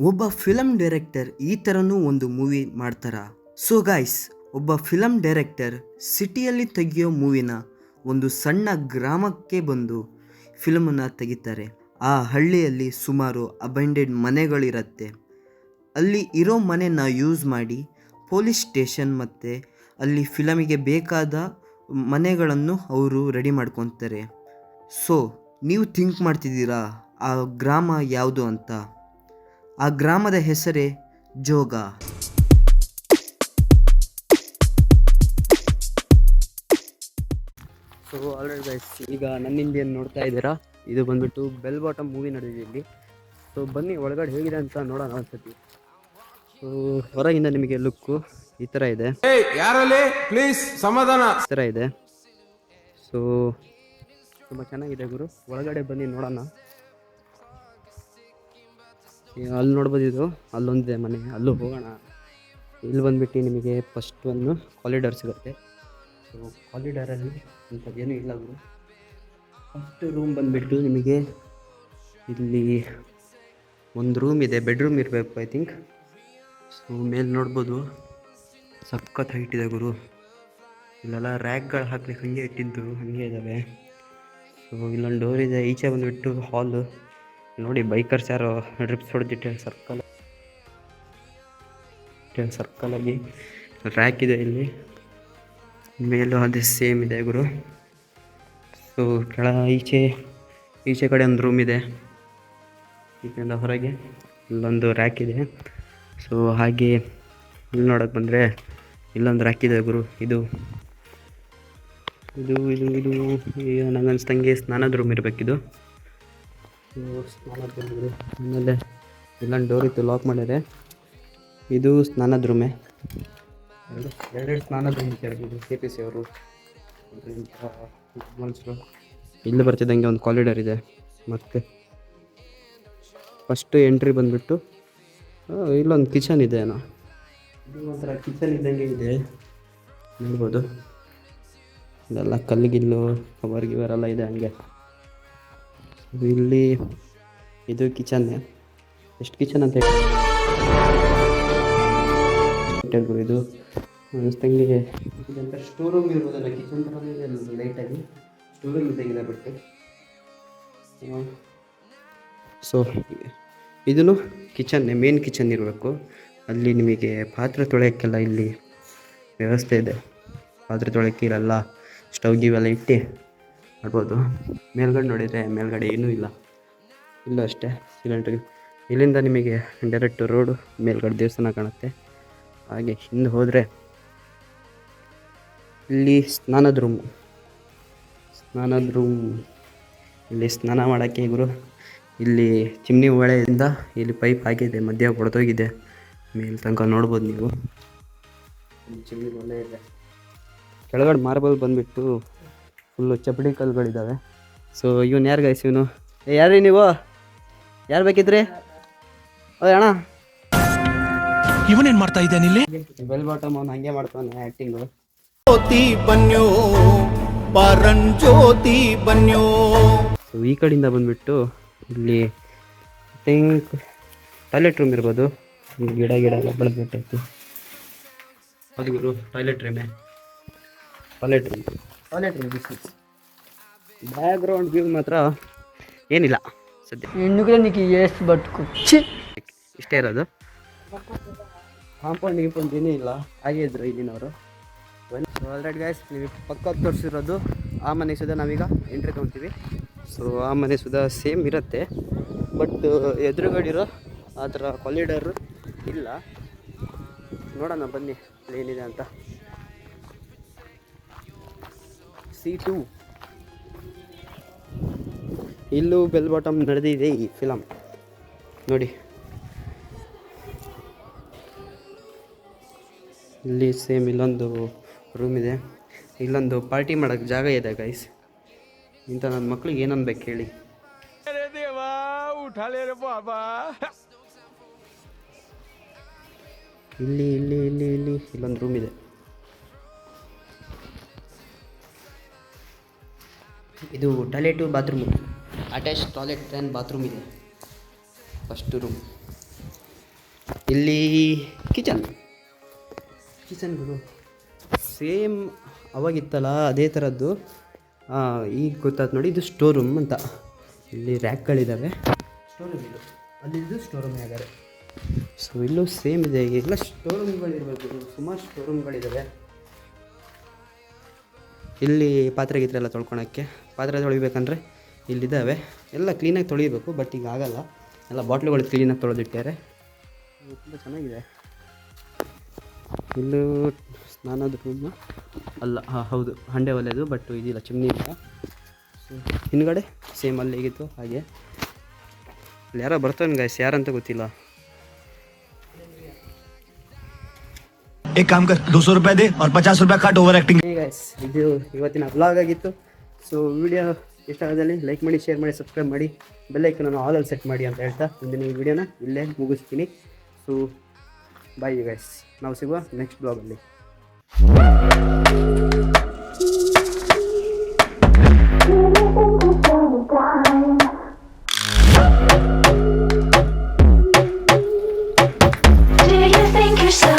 ಒಬ್ಬ film director ಈ ಥರನೂ ಒಂದು ಮೂವಿ ಮಾಡ್ತಾರ? ಸೊ ಗಾಯ್ಸ್, ಒಬ್ಬ ಫಿಲಮ್ ಡೈರೆಕ್ಟರ್ ಸಿಟಿಯಲ್ಲಿ ತೆಗೆಯೋ ಮೂವಿನ ಒಂದು ಸಣ್ಣ ಗ್ರಾಮಕ್ಕೆ ಬಂದು ಫಿಲ್ಮನ್ನು ತೆಗಿತಾರೆ. ಆ ಹಳ್ಳಿಯಲ್ಲಿ ಸುಮಾರು ಅಬೆಂಡೆಡ್ ಮನೆಗಳಿರುತ್ತೆ. ಅಲ್ಲಿ ಇರೋ ಮನೆನ ಯೂಸ್ ಮಾಡಿ ಪೊಲೀಸ್ ಸ್ಟೇಷನ್ ಮತ್ತು ಅಲ್ಲಿ ಫಿಲಮಿಗೆ ಬೇಕಾದ ಮನೆಗಳನ್ನು ಅವರು ರೆಡಿ ಮಾಡ್ಕೊತಾರೆ. ಸೊ ನೀವು ಥಿಂಕ್ ಮಾಡ್ತಿದ್ದೀರಾ ಆ ಗ್ರಾಮ ಯಾವುದು ಅಂತ? ಆ ಗ್ರಾಮದ ಹೆಸರೇ ಜೋಗ. ಸೊ ಆಲ್ರೆಡಿ ಗೈಸ್, ಈಗ ನನ್ನಿಂದ ಏನು ನೋಡ್ತಾ ಇದ್ದೀರಾ, ಇದು ಬಂದ್ಬಿಟ್ಟು ಬೆಲ್ ಬಾಟಮ್ ಮೂವಿ ನಡೆದಿದೆ ಇಲ್ಲಿ. ಸೊ ಬನ್ನಿ ಒಳಗಡೆ ಹೇಗಿದೆ ಅಂತ ನೋಡೋಣ ಒಂದ್ಸತಿ. ಸೊ ಹೊರಗಿಂದ ನಿಮಗೆ ಲುಕ್ಕು ಈ ಥರ ಇದೆ, ಪ್ಲೀಸ್ ಸಮಾಧಾನ ಈ ಥರ ಇದೆ. ಸೊ ತುಂಬ ಚೆನ್ನಾಗಿದೆ ಗುರು. ಒಳಗಡೆ ಬನ್ನಿ ನೋಡೋಣ. ಅಲ್ಲಿ ನೋಡ್ಬೋದು, ಇದು ಅಲ್ಲೊಂದಿದೆ ಮನೆ, ಅಲ್ಲೂ ಹೋಗೋಣ. ಇಲ್ಲಿ ಬಂದುಬಿಟ್ಟು ನಿಮಗೆ ಫಸ್ಟ್ ಒಂದು ಕಾರಿಡಾರ್ ಸಿಗುತ್ತೆ. ಸೊ ಕಾರಿಡಾರಲ್ಲಿ ಅಂಥದ್ದೇನೂ ಇಲ್ಲ ಗುರು. ಫಸ್ಟ್ ರೂಮ್ ಬಂದುಬಿಟ್ಟು ನಿಮಗೆ ಇಲ್ಲಿ ಒಂದು ರೂಮ್ ಇದೆ, ಬೆಡ್ರೂಮ್ ಇರಬೇಕು ಐ ಥಿಂಕ್. ಸೊ ಮೇಲೆ ನೋಡ್ಬೋದು ಸಖತ್ ಹೈಟ್ ಇದೆ ಗುರು. ಇಲ್ಲೆಲ್ಲ ರ್ಯಾಕ್ಗಳು ಹಾಕಿ ಹಾಗೆ ಇಟ್ಟಿದ್ದು ಹಾಗೆ ಇದ್ದಾವೆ. ಸೊ ಇಲ್ಲೊಂದು ಡೋರ್ ಇದೆ. ಈಚೆ ಬಂದುಬಿಟ್ಟು ಹಾಲು ನೋಡಿ, ಬೈಕರ್ಸ್ ಯಾರೋ ಡ್ರಿಪ್ಸ್ ಹೊಡೆದಿಟ್ಟೆ ಸರ್ಕಲಾಗಿ ರ್ಯಾಕ್ ಇದೆ. ಇಲ್ಲಿ ಮೇಲೂ ಅದೇ ಸೇಮ್ ಇದೆ ಗುರು. ಸೊ ಈಚೆ ಕಡೆ ಒಂದು ರೂಮ್ ಇದೆ. ಈಚೆಯಿಂದ ಹೊರಗೆ ಇಲ್ಲೊಂದು ರ್ಯಾಕ್ ಇದೆ. ಸೊ ಹಾಗೆ ಇಲ್ಲಿ ನೋಡೋಕೆ ಬಂದರೆ ಇಲ್ಲೊಂದು ರ್ಯಾಕ್ ಇದೆ ಗುರು. ಇದು ಇದು ಇದು ಇದು ನಂಗೆ ಅನಿಸ್ದಂಗೆ ಸ್ನಾನದ ರೂಮ್ ಇರಬೇಕಿದು. ಸ್ನಾನದ ರೂಮ್ ಇದೆ. ಆಮೇಲೆ ಇಲ್ಲೊಂದು ಡೋರ್ ಇತ್ತು, ಲಾಕ್ ಮಾಡಿದೆ. ಇದು ಸ್ನಾನದ ರೂಮೇ. ಎರಡೆರಡು ಸ್ನಾನದ ರೂಮ್ ಇರ್ಬೋದು. KPC ಅವರು ಮನುಷ್ಯರು. ಇಲ್ಲಿ ಬರ್ತಿದ್ದಂಗೆ ಒಂದು ಕಾರಿಡಾರ್ ಇದೆ. ಮತ್ತು ಫಸ್ಟು ಎಂಟ್ರಿ ಬಂದುಬಿಟ್ಟು ಇಲ್ಲೊಂದು ಕಿಚನ್ ಇದೆ ಏನೋ. ಇದು ಒಂಥರ ಕಿಚನ್ ಇದ್ದಂಗೆ ಇದೆ, ನೋಡ್ಬೋದು. ಇದೆಲ್ಲ ಕಲ್ಲಿಗಿಲ್ಲು ಕವರ್ ಗಿವರೆಲ್ಲ ಇದೆ ಹಂಗೆ. ಇಲ್ಲಿ ಇದು ಕಿಚನ್ನೇ. ಎಷ್ಟು ಕಿಚನ್ ಅಂತ ಹೇಳಿ ಇದು ಅನಿಸ್ತಂಗೆ ಇದಂತ ಸ್ಟೋರ್ ರೂಮ್ ಇರ್ಬೋದಲ್ಲ, ಕಿಚನ್ ಥರನೇ ಇದೆ ಲೈಟಾಗಿ. ಸ್ಟೋರ್ ರೂಮ್ ಇದ್ದಾಗಿದೆ ಬಟ್. ಸೊ ಇದೂ ಕಿಚನ್ನೇ, ಮೇನ್ ಕಿಚನ್ ಇರಬೇಕು. ಅಲ್ಲಿ ನಿಮಗೆ ಪಾತ್ರೆ ತೊಳೆಯೋಕ್ಕೆಲ್ಲ ಇಲ್ಲಿ ವ್ಯವಸ್ಥೆ ಇದೆ. ಪಾತ್ರೆ ತೊಳೆಯೋಕ್ಕೆ ಇರಲ್ಲ, ಸ್ಟವ್ ಗಿವೆಲ್ಲ ಇಟ್ಟು ಮಾಡ್ಬೋದು. ಮೇಲ್ಗಡೆ ನೋಡಿದರೆ ಮೇಲ್ಗಡೆ ಏನೂ ಇಲ್ಲ, ಇಲ್ಲೂ ಅಷ್ಟೇ ಸಿಲಿಂಡ್ರಿಗೆ. ಇಲ್ಲಿಂದ ನಿಮಗೆ ಡೈರೆಕ್ಟ್ ರೋಡು, ಮೇಲ್ಗಡೆ ದೇವಸ್ಥಾನ ಕಾಣುತ್ತೆ. ಹಾಗೆ ಹಿಂದೆ ಹೋದರೆ ಇಲ್ಲಿ ಸ್ನಾನದ ರೂಮ್. ಇಲ್ಲಿ ಸ್ನಾನ ಮಾಡೋಕ್ಕೆ ಗುರು. ಇಲ್ಲಿ ಚಿಮ್ನಿ ಒಳೆಯಿಂದ ಇಲ್ಲಿ ಪೈಪ್ ಆಗಿದೆ, ಮಧ್ಯ ಹೊಡೆದೋಗಿದೆ. ಮೇಲೆ ತನಕ ನೋಡ್ಬೋದು ನೀವು. ಚಿಮ್ನಿ ಒಳ್ಳೆ ಇದೆ. ಕೆಳಗಡೆ ಮಾರ್ಬಲ್ ಬಂದುಬಿಟ್ಟು ಫುಲ್ಲು ಚಪ್ಪಡಿ ಕಲ್ಲುಗಳಿದ್ದಾವೆ. ಸೊ ಇವನು ಯಾರು ಗೈಸ್? ಇವನು ಯಾರೀ ನೀವು? ಯಾರು ಬೇಕಿದ್ರಿ? ಓ ಅಣ್ಣ, ಇವನೇನು ಮಾಡ್ತಾ ಇದ್ದಾನೆ ಇಲ್ಲಿ? ಬೆಲ್ ಬಾಟಮ್ ಅವ್ನು ಹಂಗೆ ಮಾಡ್ತಾನೆ ಆ್ಯಕ್ಟಿಂಗು. ಸೊ ಈ ಕಡೆಯಿಂದ ಬಂದುಬಿಟ್ಟು ಇಲ್ಲಿ ಥಿಂಕ್ ಟಾಯ್ಲೆಟ್ ರೂಮ್ ಇರ್ಬೋದು. ಗಿಡ ಎಲ್ಲ ಬೆಳೆದ್ಬಿಟ್ಟೈತಿ. ಅದು ಗುರು ಟಾಯ್ಲೆಟ್ ರೂಮ್ ಬ್ಯಾಕ್ಗ್ರೌಂಡ್ ವ್ಯೂ ಮಾತ್ರ ಏನಿಲ್ಲ ಸದ್ಯ. ಇಷ್ಟೇ ಇರೋದು. ಕಾಂಪೌಂಡ್ ಏನೂ ಇಲ್ಲ, ಹಾಗೆ ಇದ್ರು ಇಲ್ಲಿನವರು. ಆಲ್ರೆಡಿ ಗೈಸ್, ನೀವು ಪಕ್ಕ ತೋರಿಸಿರೋದು ಆ ಮನೆ ಸುಧಾ ನಾವೀಗ ಎಂಟ್ರಿ ತೊಗೊತೀವಿ. ಸೊ ಆ ಮನೆ ಸುಧಾ ಸೇಮ್ ಇರುತ್ತೆ, ಬಟ್ ಎದುರುಗಡಿರೋ ಆ ಥರ ಕಾರಿಡಾರು ಇಲ್ಲ. ನೋಡೋಣ ಬನ್ನಿ ಏನಿದೆ ಅಂತ. C2 ಇಲ್ಲೂ ಬೆಲ್ ಬಾಟಮ್ ನಡೆದಿದೆ ಈ ಫಿಲಮ್ ನೋಡಿ. ಇಲ್ಲಿ ಸೇಮ್ ಇಲ್ಲೊಂದು ರೂಮ್ ಇದೆ. ಇಲ್ಲೊಂದು ಪಾರ್ಟಿ ಮಾಡೋಕ್ಕೆ ಜಾಗ ಇದೆ ಗೈಸ್. ಇಂಥ ನನ್ನ ಮಕ್ಳಿಗೆ ಏನನ್ಬೇಕು ಹೇಳಿ. ಇಲ್ಲಿ ಇಲ್ಲಿ ಇಲ್ಲಿ ಇಲ್ಲಿ ಇಲ್ಲೊಂದು ರೂಮ್ ಇದೆ. ಇದು toilet bathroom, attach toilet and bathroom ಇದೆ ಫಸ್ಟ್ ರೂಮ್. ಇಲ್ಲಿ ಕಿಚನ್ ಗುರು ಸೇಮ್ ಅವಾಗಿತ್ತಲ್ಲ ಅದೇ ಥರದ್ದು. ಈಗ ಗೊತ್ತಾಯ್ತು ನೋಡಿ, ಇದು ಸ್ಟೋರ್ ರೂಮ್ ಅಂತ. ಇಲ್ಲಿ ರ್ಯಾಕ್ಗಳಿದ್ದಾವೆ, ಸ್ಟೋರ್ ರೂಮ್ ಇದು. ಅಲ್ಲಿದ್ದು ಸ್ಟೋರ್ ರೂಮ್ ಯಾಗಾರೆ. ಸೊ ಇಲ್ಲೂ ಸೇಮ್ ಇದೆ. ಎಲ್ಲ ಸ್ಟೋರ್ ರೂಮ್ಗಳಿರ್ಬೇಕು, ಸುಮಾರು ಸ್ಟೋರ್ ರೂಮ್ಗಳಿದ್ದಾವೆ. ಇಲ್ಲಿ ಪಾತ್ರೆ ಗೀತ್ರೆ ಎಲ್ಲ ತೊಳ್ಕೊಳಕ್ಕೆ, ಪಾತ್ರೆ ತೊಳಿಬೇಕಂದ್ರೆ ಇಲ್ಲಿದ್ದಾವೆ. ಎಲ್ಲ ಕ್ಲೀನಾಗಿ ತೊಳಿಬೇಕು, ಬಟ್ ಈಗ ಆಗಲ್ಲ. ಎಲ್ಲ ಬಾಟ್ಲುಗಳು ಕ್ಲೀನಾಗಿ ತೊಳೆದಿಟ್ಟಾರೆ. ತುಂಬ ಚೆನ್ನಾಗಿದೆ. ಇಲ್ಲೂ ಸ್ನಾನದ ರೂಮ್ ಅಲ್ಲ, ಹೌದು, ಹಂಡೆ ಒಲೆದು, ಬಟ್ ಇದಿಲ್ಲ, ಚಿಮ್ನಿ ಇಲ್ಲ. ಸೊ ಹಿಂದ್ಗಡೆ ಸೇಮ್ ಅಲ್ಲಿ ಹೇಗಿತ್ತು ಹಾಗೆ. ಇಲ್ಲಿ ಯಾರೋ ಬರ್ತಾನೆ ಗೈಸ್, ಯಾರಂತ ಗೊತ್ತಿಲ್ಲ. एक काम कर 200 रुपए दे और 50 रुपए काट ओवर एक्टिंग. ಗೈಸ್, ಇದು ಇವತ್ತಿನ ವ್ಲಾಗ್ ಆಗಿತ್ತು. ಸೊ ವಿಡಿಯೋ ಇಷ್ಟ ಆದಲ್ಲಿ ಲೈಕ್ ಮಾಡಿ, ಶೇರ್ ಮಾಡಿ, ಸಬ್ಸ್ಕ್ರೈಬ್ ಮಾಡಿ, ಬೆಲ್ಲೈಕನನ್ನು ಆಲಲ್ಲಿ ಸೆಟ್ ಮಾಡಿ ಅಂತ ಹೇಳ್ತಾ ಇಂದಿನ ಈ ವಿಡಿಯೋನ ಇಲ್ಲೇ ಮುಗಿಸ್ತೀನಿ. ಸೊ ಬಾಯ್ ಗೈಸ್, ನಾವು ಸಿಗುವ next ಬ್ಲಾಗಲ್ಲಿ. Do you think you're so